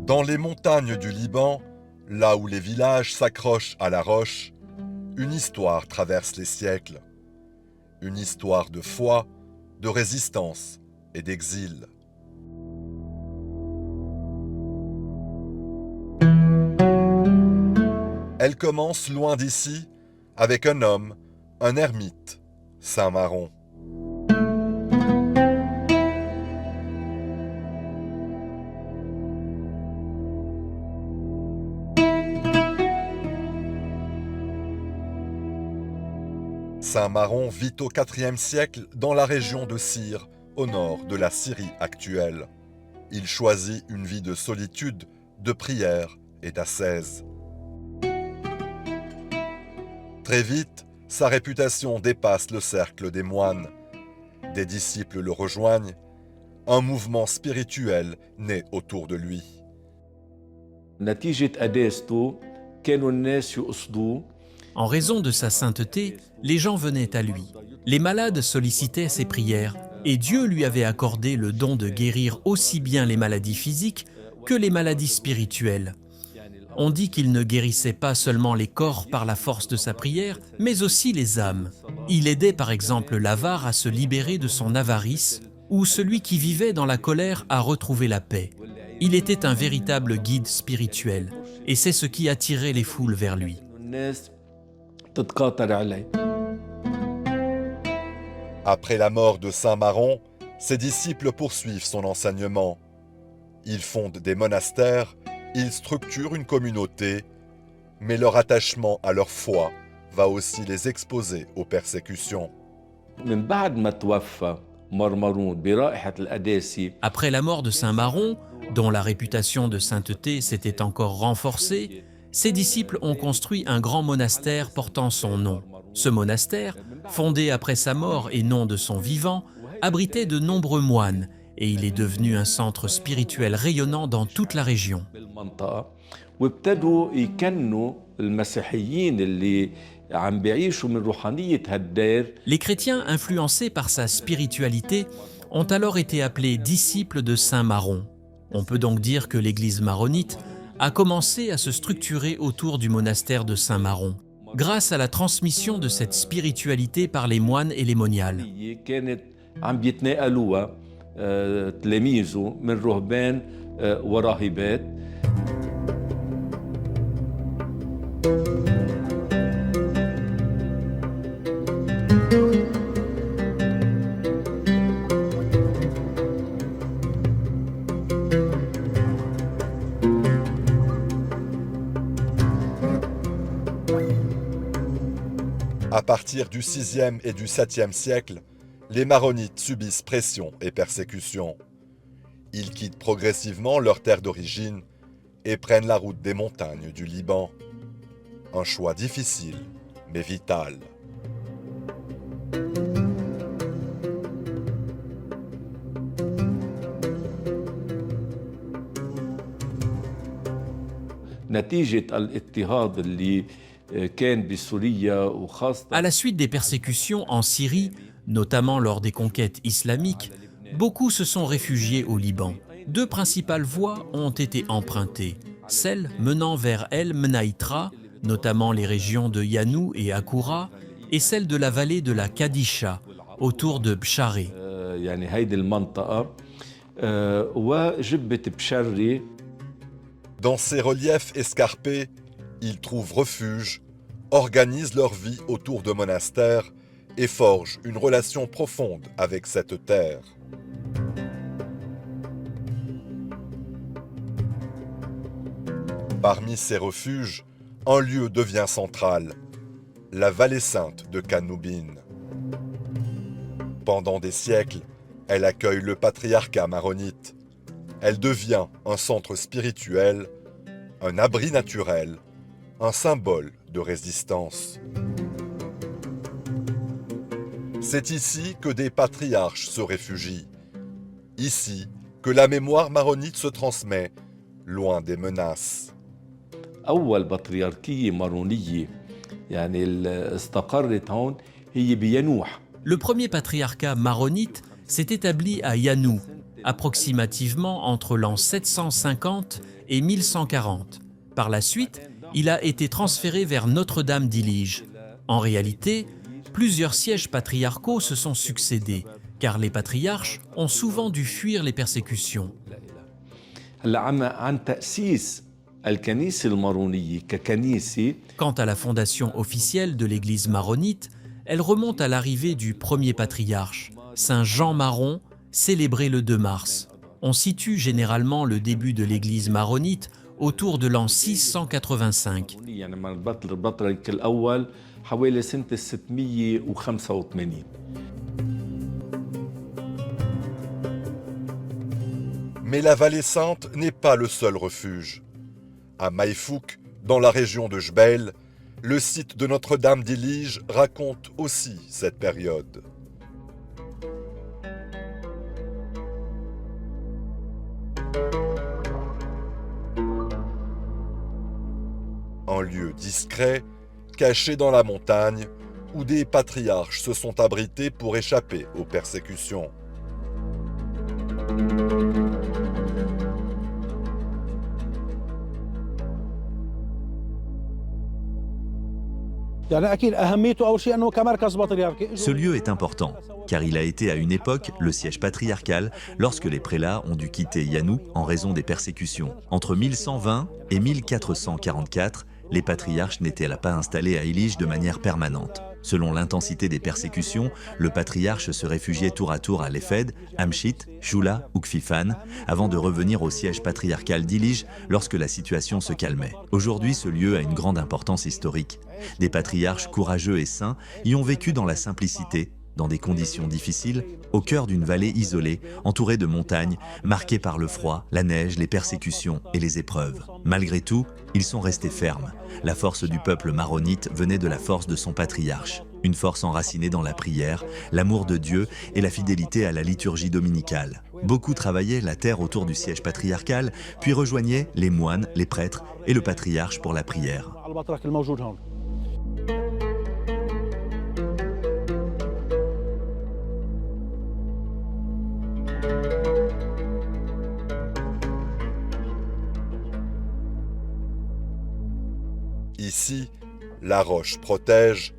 Dans les montagnes du Liban, là où les villages s'accrochent à la roche, une histoire traverse les siècles. Une histoire de foi, de résistance et d'exil. Elle commence loin d'ici, avec un homme, un ermite, Saint Maron. Saint Maron vit au IVe siècle dans la région de Syre, au nord de la Syrie actuelle. Il choisit une vie de solitude, de prière et d'ascèse. Très vite, sa réputation dépasse le cercle des moines. Des disciples le rejoignent. Un mouvement spirituel naît autour de lui. En raison de sa sainteté, les gens venaient à lui. Les malades sollicitaient ses prières et Dieu lui avait accordé le don de guérir aussi bien les maladies physiques que les maladies spirituelles. On dit qu'il ne guérissait pas seulement les corps par la force de sa prière, mais aussi les âmes. Il aidait par exemple l'avare à se libérer de son avarice ou celui qui vivait dans la colère à retrouver la paix. Il était un véritable guide spirituel et c'est ce qui attirait les foules vers lui. Après la mort de Saint Maron, ses disciples poursuivent son enseignement. Ils fondent des monastères, ils structurent une communauté, mais leur attachement à leur foi va aussi les exposer aux persécutions. Après la mort de Saint Maron, dont la réputation de sainteté s'était encore renforcée, ses disciples ont construit un grand monastère portant son nom. Ce monastère, fondé après sa mort et non de son vivant, abritait de nombreux moines et il est devenu un centre spirituel rayonnant dans toute la région. Les chrétiens influencés par sa spiritualité ont alors été appelés disciples de Saint Maron. On peut donc dire que l'Église maronite a commencé à se structurer autour du monastère de Saint Maron, grâce à la transmission de cette spiritualité par les moines et les moniales. À partir du VIe et du VIIe siècle, les maronites subissent pression et persécution. Ils quittent progressivement leur terre d'origine et prennent la route des montagnes du Liban. Un choix difficile, mais vital. À la suite des persécutions en Syrie, notamment lors des conquêtes islamiques, beaucoup se sont réfugiés au Liban. Deux principales voies ont été empruntées, celle menant vers El Mnaïtra, notamment les régions de Yanou et Akoura, et celle de la vallée de la Kadisha, autour de Bcharé. Dans ces reliefs escarpés, ils trouvent refuge, organisent leur vie autour de monastères et forgent une relation profonde avec cette terre. Parmi ces refuges, un lieu devient central, la vallée sainte de Kanoubine. Pendant des siècles, elle accueille le patriarcat maronite. Elle devient un centre spirituel, un abri naturel, un symbole de résistance. C'est ici que des patriarches se réfugient. Ici que la mémoire maronite se transmet, loin des menaces. Le premier patriarcat maronite s'est établi à Yanou, approximativement entre l'an 750 et 1140. Par la suite, il a été transféré vers Notre-Dame d'Ilige. En réalité, plusieurs sièges patriarcaux se sont succédés, car les patriarches ont souvent dû fuir les persécutions. Quant à la fondation officielle de l'église maronite, elle remonte à l'arrivée du premier patriarche, Saint Jean Maron, célébré le 2 mars. On situe généralement le début de l'église maronite autour de l'an 685. Mais la Vallée Sainte n'est pas le seul refuge. À Maïfouk, dans la région de Jbeil, le site de Notre-Dame d'Ilige raconte aussi cette période. Un lieu discret, caché dans la montagne, où des patriarches se sont abrités pour échapper aux persécutions. Ce lieu est important, car il a été à une époque le siège patriarcal lorsque les prélats ont dû quitter Yanou en raison des persécutions. Entre 1120 et 1444, les patriarches n'étaient pas installés à Ilige de manière permanente. Selon l'intensité des persécutions, le patriarche se réfugiait tour à tour à Lefed, Amchit, Shula ou Kfifan, avant de revenir au siège patriarcal d'Ilige lorsque la situation se calmait. Aujourd'hui, ce lieu a une grande importance historique. Des patriarches courageux et saints y ont vécu dans la simplicité, dans des conditions difficiles, au cœur d'une vallée isolée, entourée de montagnes, marquée par le froid, la neige, les persécutions et les épreuves. Malgré tout, ils sont restés fermes. La force du peuple maronite venait de la force de son patriarche. Une force enracinée dans la prière, l'amour de Dieu et la fidélité à la liturgie dominicale. Beaucoup travaillaient la terre autour du siège patriarcal, puis rejoignaient les moines, les prêtres et le patriarche pour la prière. Ici, la roche protège,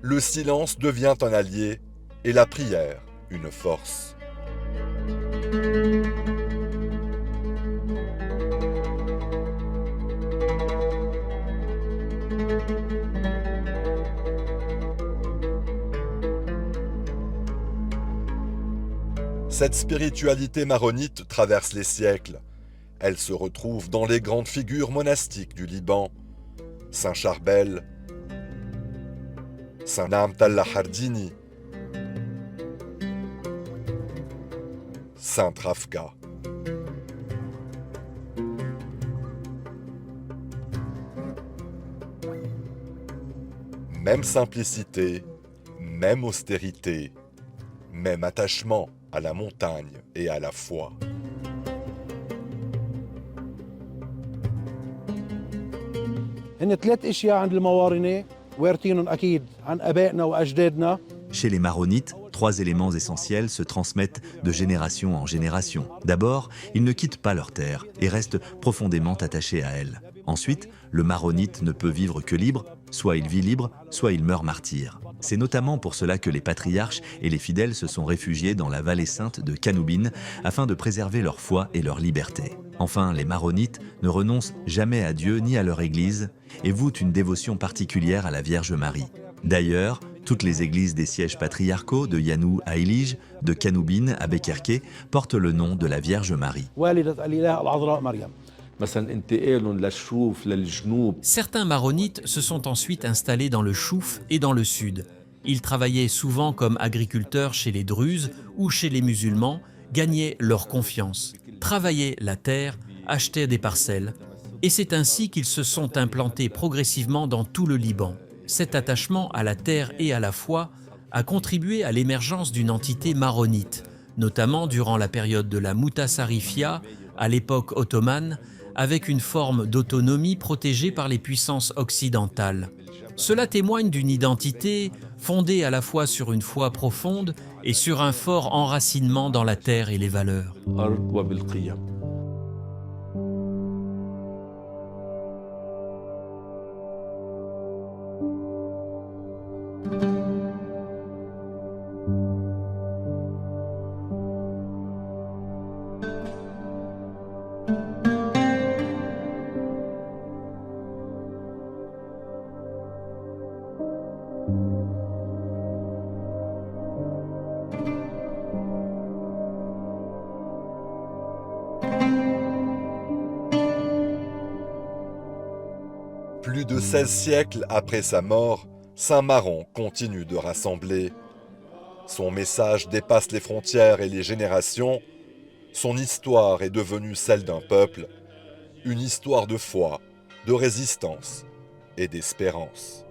le silence devient un allié et la prière une force. Cette spiritualité maronite traverse les siècles. Elle se retrouve dans les grandes figures monastiques du Liban, Saint Charbel, Saint Naamtallah Hardini, Saint Rafka. Même simplicité, même austérité, même attachement à la montagne et à la foi. Chez les maronites, 3 éléments essentiels se transmettent de génération en génération. D'abord, ils ne quittent pas leur terre et restent profondément attachés à elle. Ensuite, le maronite ne peut vivre que libre, soit il vit libre, soit il meurt martyr. C'est notamment pour cela que les patriarches et les fidèles se sont réfugiés dans la vallée sainte de Kanoubine afin de préserver leur foi et leur liberté. Enfin, les maronites ne renoncent jamais à Dieu ni à leur église et vouent une dévotion particulière à la Vierge Marie. D'ailleurs, toutes les églises des sièges patriarcaux de Yanou à Ilige, de Kanoubine à Bekerké portent le nom de la Vierge Marie. Certains maronites se sont ensuite installés dans le Chouf et dans le sud. Ils travaillaient souvent comme agriculteurs chez les Druzes ou chez les musulmans, gagnaient leur confiance, travaillaient la terre, achetaient des parcelles. Et c'est ainsi qu'ils se sont implantés progressivement dans tout le Liban. Cet attachement à la terre et à la foi a contribué à l'émergence d'une entité maronite, notamment durant la période de la Mutasarrifia, à l'époque ottomane, avec une forme d'autonomie protégée par les puissances occidentales. Cela témoigne d'une identité fondée à la fois sur une foi profonde et sur un fort enracinement dans la terre et les valeurs. Plus de 16 siècles après sa mort, Saint-Maron continue de rassembler. Son message dépasse les frontières et les générations. Son histoire est devenue celle d'un peuple, une histoire de foi, de résistance et d'espérance.